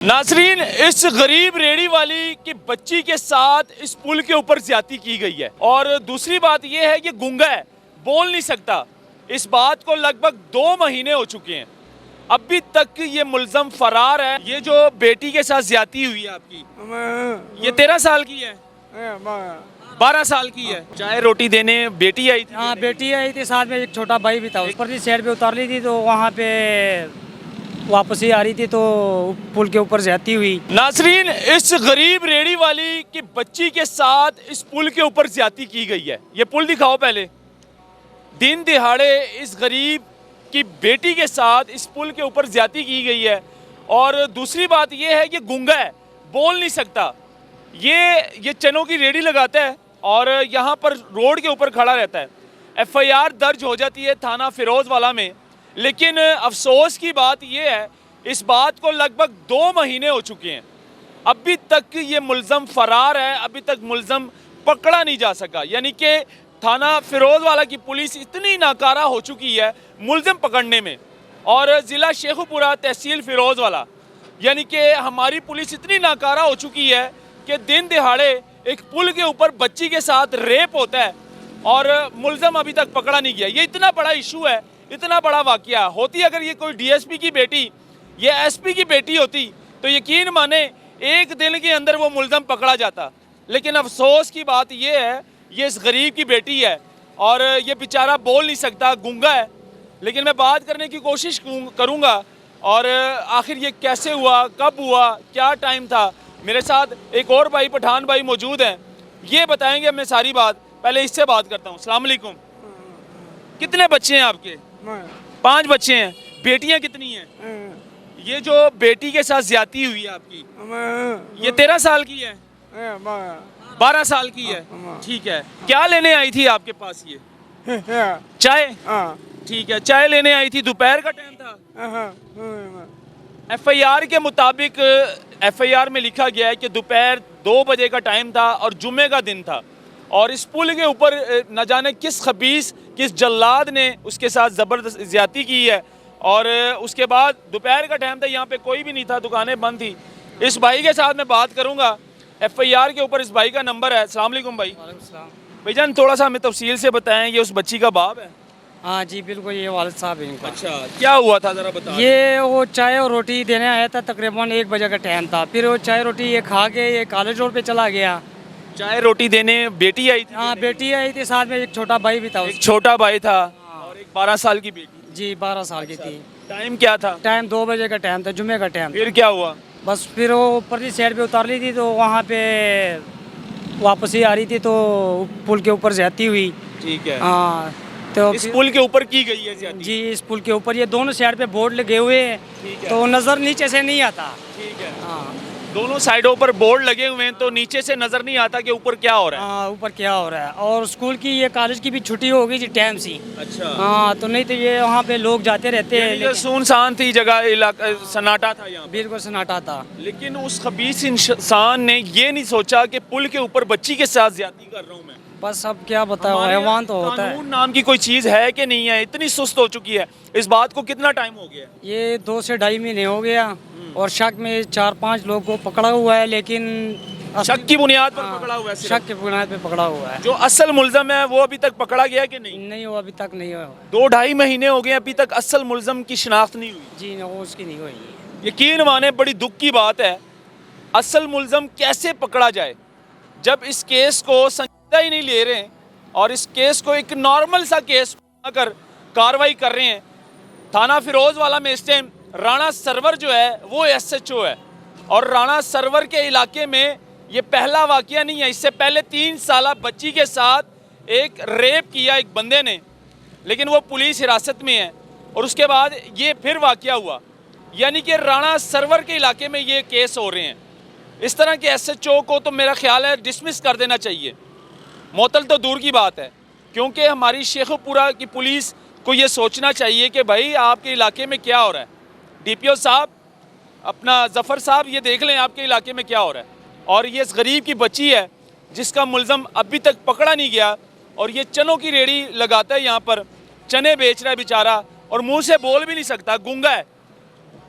नाजरीन, इस गरीब रेडी वाली की बच्ची के साथ इस पुल के ऊपर ज्यादती की गई है। और दूसरी बात यह है कि गुंगा है, बोल नहीं सकता। इस बात को लगभग 2 महीने हो चुके हैं, अभी तक ये मुल्जम फरार है। ये जो बेटी के साथ ज्यादती हुई है आपकी, ये 13 साल की है, 12 साल की है। चाय रोटी देने बेटी आई थी? हाँ, बेटी आई थी, साथ में एक छोटा भाई भी था। उस पर साइड पे उतार ली थी, तो वहाँ पे वापस ही आ रही थी तो पुल के ऊपर ज्यादती हुई। नाजरीन, इस गरीब रेडी वाली की बच्ची के साथ इस पुल के ऊपर ज्यादती की गई है। ये पुल दिखाओ पहले। दिन दिहाड़े इस गरीब की बेटी के साथ इस पुल के ऊपर ज्यादती की गई है। और दूसरी बात यह है कि गुंगा है, बोल नहीं सकता। ये चनों की रेडी लगाता है और यहाँ पर रोड के ऊपर खड़ा रहता है। FIR दर्ज हो जाती है थाना फिरोजवाला में, लेकिन अफसोस की बात यह है, इस बात को लगभग 2 महीने हो चुके हैं, अभी तक ये मुल्ज़म फरार है, अभी तक मुल्ज़म पकड़ा नहीं जा सका। यानी कि थाना फिरोजवाला की पुलिस इतनी नाकारा हो चुकी है मुल्ज़म पकड़ने में, और ज़िला शेखुपुरा तहसील फिरोजवाला यानी कि हमारी पुलिस इतनी नाकारा हो चुकी है कि दिन दिहाड़े एक पुल के ऊपर बच्ची के साथ रेप होता है और मुल्ज़म अभी तक पकड़ा नहीं गया। ये इतना बड़ा इशू है, इतना बड़ा वाकया होती। अगर ये कोई DSP की बेटी या SP की बेटी होती तो यकीन माने एक दिन के अंदर वो मुल्ज़म पकड़ा जाता। लेकिन अफसोस की बात ये है, ये इस गरीब की बेटी है और ये बेचारा बोल नहीं सकता, गुंगा है। लेकिन मैं बात करने की कोशिश करूँगा और आखिर ये कैसे हुआ, कब हुआ, क्या टाइम था। मेरे साथ एक और भाई पठान भाई मौजूद हैं, ये बताएंगे हमें सारी बात। पहले इससे बात करता हूँ। अस्सलाम वालेकुम। कितने बच्चे हैं आपके? 5 बच्चे हैं। बेटियां कितनी हैं? ये जो बेटी के साथ ज्यादती हुई है आपकी, ये 13 साल की है, 12 साल की है। ठीक है, क्या लेने आई थी आपके पास ये? चाय? ठीक है, चाय लेने आई थी। दोपहर का टाइम था। FIR के मुताबिक FIR में लिखा गया है कि दोपहर 2 बजे का टाइम था और जुम्मे का दिन था, और इस पुल के ऊपर न जाने किस खबीस, किस जल्लाद ने उसके साथ ज़बरदस्त ज़्यादती की है। और उसके बाद दोपहर का टाइम था, यहाँ पे कोई भी नहीं था, दुकानें बंद थी। इस भाई के साथ मैं बात करूँगा। FIR के ऊपर इस भाई का नंबर है। अस्सलाम वालेकुम भाई। भाईजान, थोड़ा सा हमें तफसील से बताएं, ये उस बच्ची का बाप है? हाँ जी बिल्कुल, ये वालिद साहब इनका। अच्छा, क्या हुआ था ज़रा बता। ये वो चाय और रोटी देने आया था, तकरीबन 1 बजे का टाइम था। फिर वो चाय रोटी ये खा के ये कॉलेज रोड पे चला गया। चाय रोटी देने बेटी आई थी? हाँ, बेटी आई थी, साथ में एक छोटा भाई भी था। एक छोटा भाई था और एक 12 साल की बेटी। जी, 12 साल की थी। टाइम क्या था? टाइम 2 बजे का टाइम था, जुम्मे का टाइम। फिर क्या हुआ? बस फिर वो ऊपरली साइड पे उतार ली थी, तो वहाँ पे वापस ही आ रही थी तो पुल के ऊपर ज्यादती हुई। ठीक है। हाँ, तो इस पुल के ऊपर की गई है ज्यादती? जी, इस पुल के ऊपर ये दोनों साइड पे बोर्ड लगे हुए हैं, तो नज़र नीचे से नहीं आता। ठीक है। हाँ, दोनों साइडों पर बोर्ड लगे हुए हैं, तो नीचे से नजर नहीं आता कि ऊपर क्या हो रहा है। हाँ, ऊपर क्या हो रहा है। और स्कूल की, ये कॉलेज की भी छुट्टी हो गई थी टाइम सी। अच्छा। हाँ, तो नहीं तो ये वहाँ पे लोग जाते रहते हैं। ये सुनसान थी जगह, इलाका सन्नाटा था यहाँ। बिल्कुल सन्नाटा था। लेकिन उस खबीस इंसान ने ये नहीं सोचा कि पुल के ऊपर बच्ची के साथ ज्यादती कर रहा हूँ मैं। बस अब क्या बताओ, हैवान तो होता है। कानून नाम की कोई चीज है कि नहीं है? इतनी सुस्त हो चुकी है। इस बात को कितना टाइम हो गया? ये 2 से 2.5 महीने हो गया, और शक में 4-5 लोग को पकड़ा हुआ है, लेकिन शक की बुनियाद पर पकड़ा हुआ है सिर्फ? शक की बुनियाद पे पकड़ा हुआ है। जो असल मुल्जम है वो अभी तक पकड़ा गया कि नहीं? नहीं, वो अभी तक नहीं हुआ। 2-2.5 महीने हो गए, अभी तक असल मुल्जम की शिनाख्त नहीं हुई। जी ना, वो उसकी नहीं हुई। यकीन माने, बड़ी दुख की बात है। असल मुल्जम कैसे पकड़ा जाए जब इस केस को संजीदा ही नहीं ले रहे हैं और इस केस को एक नॉर्मल सा केस बनाकर कार्रवाई कर रहे हैं। थाना फिरोजवाला में इस टाइम राणा सरवर जो है वो SHO है, और राणा सरवर के इलाके में ये पहला वाकया नहीं है। इससे पहले 3 साला बच्ची के साथ एक रेप किया एक बंदे ने, लेकिन वो पुलिस हिरासत में है, और उसके बाद ये फिर वाकया हुआ। यानी कि राणा सरवर के इलाके में ये केस हो रहे हैं। इस तरह के SHO को तो मेरा ख्याल है डिसमिस कर देना चाहिए। मुअत्तल तो दूर की बात है, क्योंकि हमारी शेखुपुरा की पुलिस को ये सोचना चाहिए कि भाई आपके इलाके में क्या हो रहा है। DPO साहब, अपना ज़फ़र साहब, ये देख लें आपके इलाके में क्या हो रहा है। और ये इस गरीब की बच्ची है जिसका मुल्ज़म अभी तक पकड़ा नहीं गया, और ये चनों की रेड़ी लगाता है, यहाँ पर चने बेच रहा है बेचारा, और मुँह से बोल भी नहीं सकता, गूंगा है।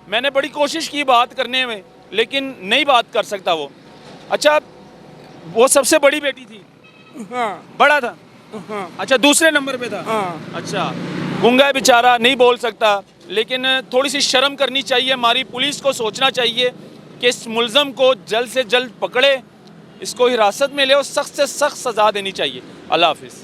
मैंने बड़ी कोशिश की बात करने में, लेकिन नहीं बात कर सकता वो। अच्छा, वो सबसे बड़ी बेटी थी, हाँ बड़ा था, हाँ अच्छा दूसरे नंबर पे था, हाँ। अच्छा गूंगा है बेचारा, नहीं बोल सकता, लेकिन थोड़ी सी शर्म करनी चाहिए, हमारी पुलिस को सोचना चाहिए कि इस मुलज़म को जल्द से जल्द पकड़े, इसको हिरासत में ले और सख्त से सख्त सज़ा देनी चाहिए। अल्लाह हाफिज़।